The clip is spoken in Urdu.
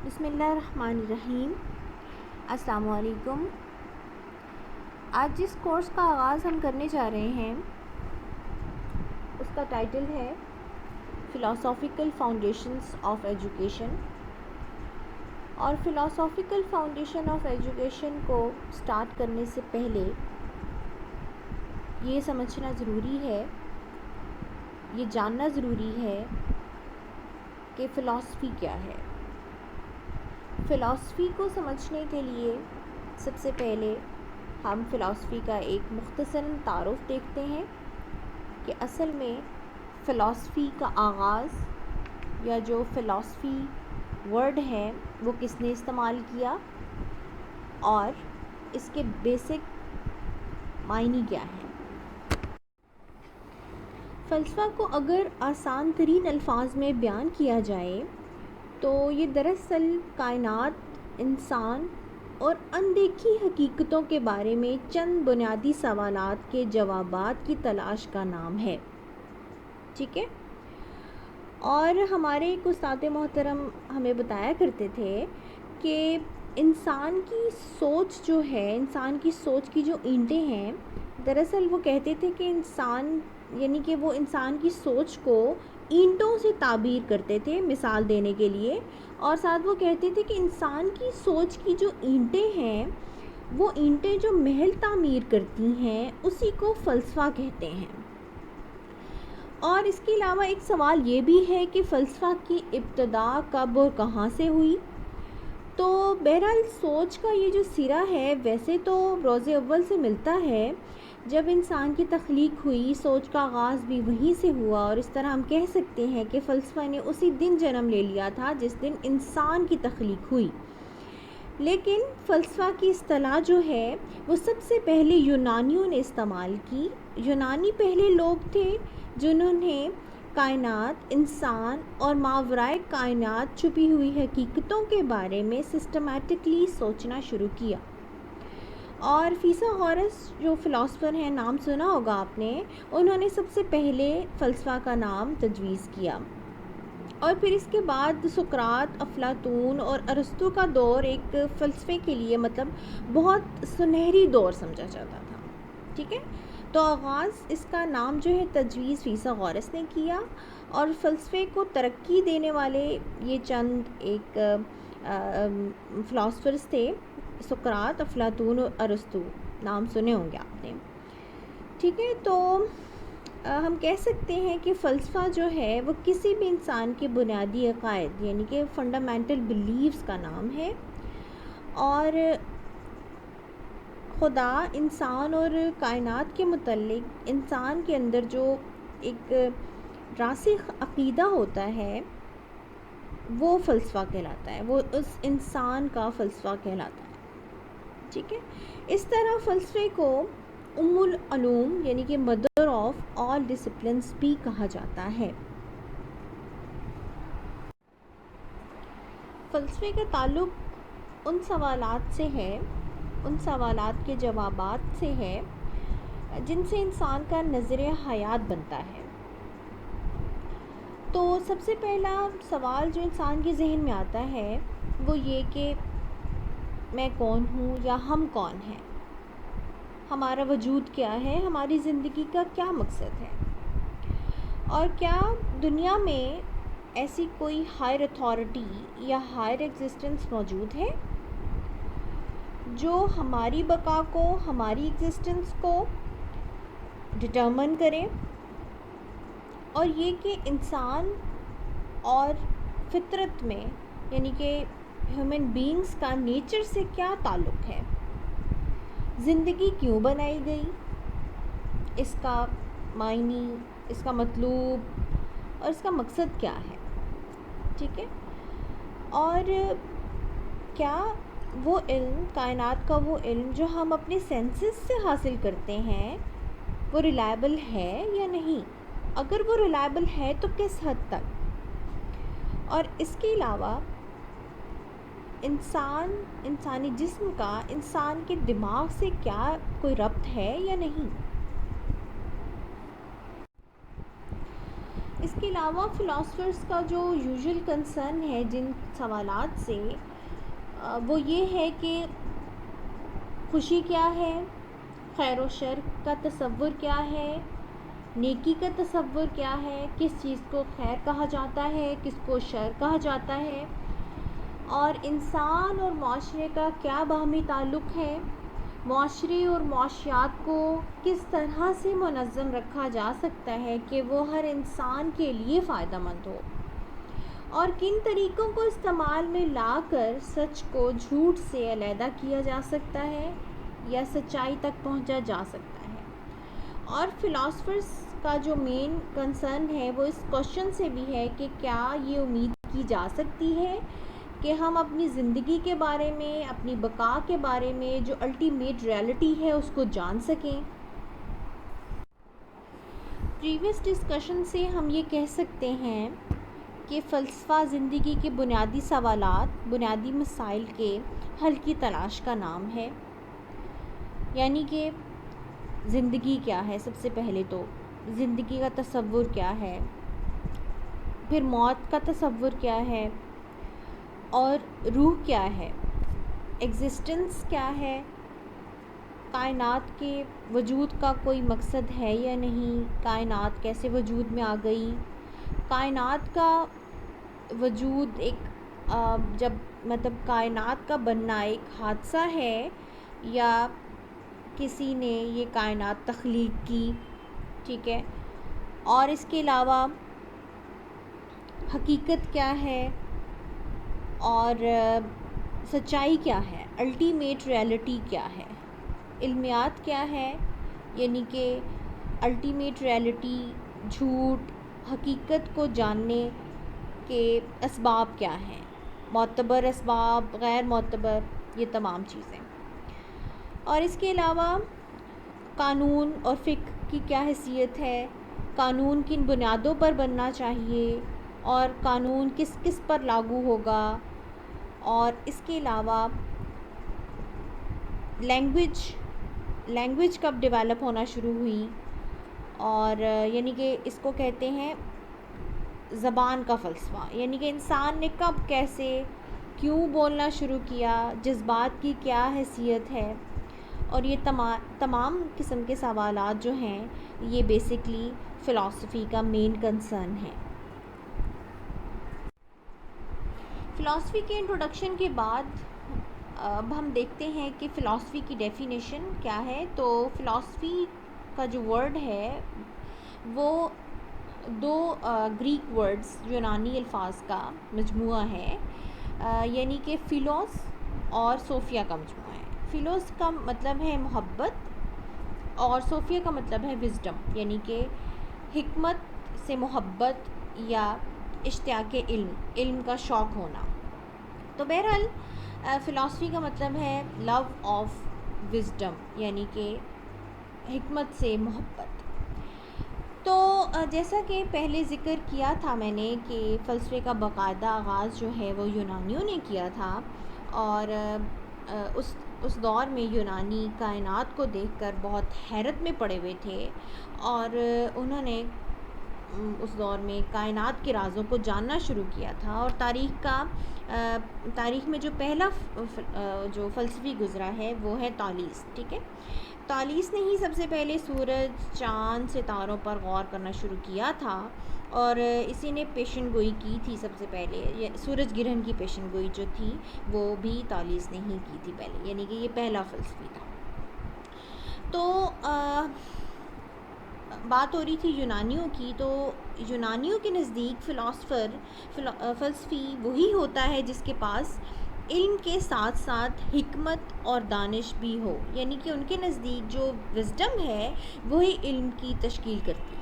بسم اللہ الرحمن الرحیم۔ السلام علیکم۔ آج جس کورس کا آغاز ہم کرنے جا رہے ہیں اس کا ٹائٹل ہے فلاسافیکل فاؤنڈیشنز آف ایجوکیشن، اور فلاسافیکل فاؤنڈیشن آف ایجوکیشن کو سٹارٹ کرنے سے پہلے یہ سمجھنا ضروری ہے، یہ جاننا ضروری ہے کہ فلاسفی کیا ہے۔ فلاسفی کو سمجھنے کے لیے سب سے پہلے ہم فلاسفی کا ایک مختصراً تعارف دیکھتے ہیں کہ اصل میں فلاسفی کا آغاز یا جو فلاسفی ورڈ ہے وہ کس نے استعمال کیا اور اس کے بیسک معنی کیا ہیں۔ فلسفہ کو اگر آسان ترین الفاظ میں بیان کیا جائے تو یہ دراصل کائنات، انسان اور اندیکھی حقیقتوں کے بارے میں چند بنیادی سوالات کے جوابات کی تلاش کا نام ہے، ٹھیک ہے۔ اور ہمارے ایک استاد محترم ہمیں بتایا کرتے تھے کہ انسان کی سوچ جو ہے، انسان کی سوچ کی جو اینٹیں ہیں، دراصل وہ کہتے تھے کہ انسان یعنی کہ وہ انسان کی سوچ کو اینٹوں سے تعبیر کرتے تھے مثال دینے کے لیے، اور ساتھ وہ کہتے تھے کہ انسان کی سوچ کی جو اینٹیں ہیں وہ اینٹیں جو محل تعمیر کرتی ہیں اسی کو فلسفہ کہتے ہیں۔ اور اس کے علاوہ ایک سوال یہ بھی ہے کہ فلسفہ کی ابتدا کب اور کہاں سے ہوئی۔ تو بہرحال سوچ کا یہ جو سرا ہے ویسے تو روز اول سے ملتا ہے، جب انسان کی تخلیق ہوئی سوچ کا آغاز بھی وہیں سے ہوا، اور اس طرح ہم کہہ سکتے ہیں کہ فلسفہ نے اسی دن جنم لے لیا تھا جس دن انسان کی تخلیق ہوئی۔ لیکن فلسفہ کی اصطلاح جو ہے وہ سب سے پہلے یونانیوں نے استعمال کی۔ یونانی پہلے لوگ تھے جنہوں نے کائنات، انسان اور ماورائے کائنات چھپی ہوئی حقیقتوں کے بارے میں سسٹمیٹکلی سوچنا شروع کیا۔ اور فیثاغورس جو فلاسفر ہیں، نام سنا ہوگا آپ نے، انہوں نے سب سے پہلے فلسفہ کا نام تجویز کیا، اور پھر اس کے بعد سقراط، افلاطون اور ارسطو کا دور ایک فلسفے کے لیے بہت سنہری دور سمجھا جاتا تھا، ٹھیک ہے۔ تو آغاز اس کا نام جو ہے تجویز فیثاغورس نے کیا، اور فلسفے کو ترقی دینے والے یہ چند ایک فلاسفرز تھے، سقراط، افلاطون اور ارسطو، نام سنے ہوں گے آپ نے، ٹھیک ہے۔ تو ہم کہہ سکتے ہیں کہ فلسفہ جو ہے وہ کسی بھی انسان کے بنیادی عقائد یعنی کہ فنڈامنٹل بیلیفز کا نام ہے، اور خدا، انسان اور کائنات کے متعلق انسان کے اندر جو ایک راسخ عقیدہ ہوتا ہے وہ فلسفہ کہلاتا ہے، وہ اس انسان کا فلسفہ کہلاتا ہے، ٹھیک ہے۔ اس طرح فلسفے کو ام العلوم یعنی کہ مدر آف آل ڈسپلنز بھی کہا جاتا ہے۔ فلسفے کا تعلق ان سوالات سے ہے، ان سوالات کے جوابات سے ہے جن سے انسان کا نظریہ حیات بنتا ہے۔ تو سب سے پہلا سوال جو انسان کے ذہن میں آتا ہے وہ یہ کہ میں کون ہوں یا ہم کون ہیں، ہمارا وجود کیا ہے، ہماری زندگی کا کیا مقصد ہے، اور کیا دنیا میں ایسی کوئی ہائر اتھارٹی یا ہائر ایگزسٹنس موجود ہے جو ہماری بقا کو، ہماری ایگزسٹنس کو ڈٹرمن کرے، اور یہ کہ انسان اور فطرت میں یعنی کہ ہیومن بینگز کا نیچر سے کیا تعلق ہے، زندگی کیوں بنائی گئی، اس کا معنی، اس کا مطلوب اور اس کا مقصد کیا ہے، ٹھیک ہے۔ اور کیا وہ علم، کائنات کا وہ علم جو ہم اپنے سینسز سے حاصل کرتے ہیں وہ ریلائبل ہے یا نہیں، اگر وہ ریلائبل ہے تو کس حد تک، اور اس کے علاوہ انسانی جسم کا انسان کے دماغ سے کیا کوئی ربط ہے یا نہیں۔ اس کے علاوہ فلاسفرز کا جو یوزول کنسرن ہے جن سوالات سے وہ یہ ہے کہ خوشی کیا ہے، خیر و شر کا تصور کیا ہے، نیکی کا تصور کیا ہے، کس چیز کو خیر کہا جاتا ہے، کس کو شر کہا جاتا ہے، اور انسان اور معاشرے کا کیا باہمی تعلق ہے، معاشرے اور معاشیات کو کس طرح سے منظم رکھا جا سکتا ہے کہ وہ ہر انسان کے لیے فائدہ مند ہو، اور کن طریقوں کو استعمال میں لا کر سچ کو جھوٹ سے علیحدہ کیا جا سکتا ہے یا سچائی تک پہنچا جا سکتا ہے۔ اور فلاسفرز کا جو مین کنسرن ہے وہ اس کوشچن سے بھی ہے کہ کیا یہ امید کی جا سکتی ہے کہ ہم اپنی زندگی کے بارے میں، اپنی بقا کے بارے میں جو الٹیمیٹ ریالٹی ہے اس کو جان سکیں۔ پریویس ڈسکشن سے ہم یہ کہہ سکتے ہیں کہ فلسفہ زندگی کے بنیادی سوالات، بنیادی مسائل کے حل کی تلاش کا نام ہے۔ یعنی کہ زندگی کیا ہے، سب سے پہلے تو زندگی کا تصور کیا ہے، پھر موت کا تصور کیا ہے، اور روح کیا ہے، ایگزسٹنس کیا ہے، کائنات کے وجود کا کوئی مقصد ہے یا نہیں، کائنات کیسے وجود میں آ گئی، کائنات کا وجود ایک جب مطلب کائنات کا بننا ایک حادثہ ہے یا کسی نے یہ کائنات تخلیق کی، ٹھیک ہے، اور اس کے علاوہ حقیقت کیا ہے اور سچائی کیا ہے، الٹیمیٹ ریالٹی کیا ہے، علمیات کیا ہے، یعنی کہ الٹیمیٹ ریالٹی، جھوٹ، حقیقت کو جاننے کے اسباب کیا ہیں، معتبر اسباب، غیر معتبر، یہ تمام چیزیں۔ اور اس کے علاوہ قانون اور فقہ کی کیا حیثیت ہے، قانون کن بنیادوں پر بننا چاہیے اور قانون کس کس پر لاگو ہوگا، اور اس کے علاوہ لینگویج کب ڈیولپ ہونا شروع ہوئی، اور یعنی کہ اس کو کہتے ہیں زبان کا فلسفہ، یعنی کہ انسان نے کب، کیسے، کیوں بولنا شروع کیا، جذبات کی کیا حیثیت ہے، اور یہ تمام قسم کے سوالات جو ہیں یہ بیسکلی فلاسفی کا مین کنسرن ہے۔ فلاسفی کے انٹروڈکشن کے بعد اب ہم دیکھتے ہیں کہ فلاسفی کی ڈیفینیشن کیا ہے۔ تو فلاسفی کا جو ورڈ ہے وہ دو گریک ورڈز، یونانی الفاظ کا مجموعہ ہے، یعنی کہ فیلوس اور صوفیہ کا مجموعہ ہے۔ فیلوس کا مطلب ہے محبت، اور صوفیہ کا مطلب ہے وزڈم، یعنی کہ حکمت سے محبت یا اشتیاق علم کا شوق ہونا۔ تو بہرحال فلاسفی کا مطلب ہے لو آف وزڈم، یعنی کہ حکمت سے محبت۔ تو جیسا کہ پہلے ذکر کیا تھا میں نے کہ فلسفے کا باقاعدہ آغاز جو ہے وہ یونانیوں نے کیا تھا، اور اس دور میں یونانی کائنات کو دیکھ کر بہت حیرت میں پڑے ہوئے تھے، اور انہوں نے اس دور میں کائنات کے رازوں کو جاننا شروع کیا تھا۔ اور تاریخ میں جو پہلا جو فلسفی گزرا ہے وہ ہے تالیس، ٹھیک ہے۔ تالیس نے ہی سب سے پہلے سورج، چاند، ستاروں پر غور کرنا شروع کیا تھا، اور اسی نے پیشن گوئی کی تھی سب سے پہلے، سورج گرہن کی پیشن گوئی جو تھی وہ بھی تالیس نے ہی کی تھی پہلے، یعنی کہ یہ پہلا فلسفی تھا۔ تو بات ہو رہی تھی یونانیوں کی، تو یونانیوں کے نزدیک فلسفی وہی ہوتا ہے جس کے پاس علم کے ساتھ ساتھ حکمت اور دانش بھی ہو، یعنی کہ ان کے نزدیک جو وزڈم ہے وہی علم کی تشکیل کرتی ہے۔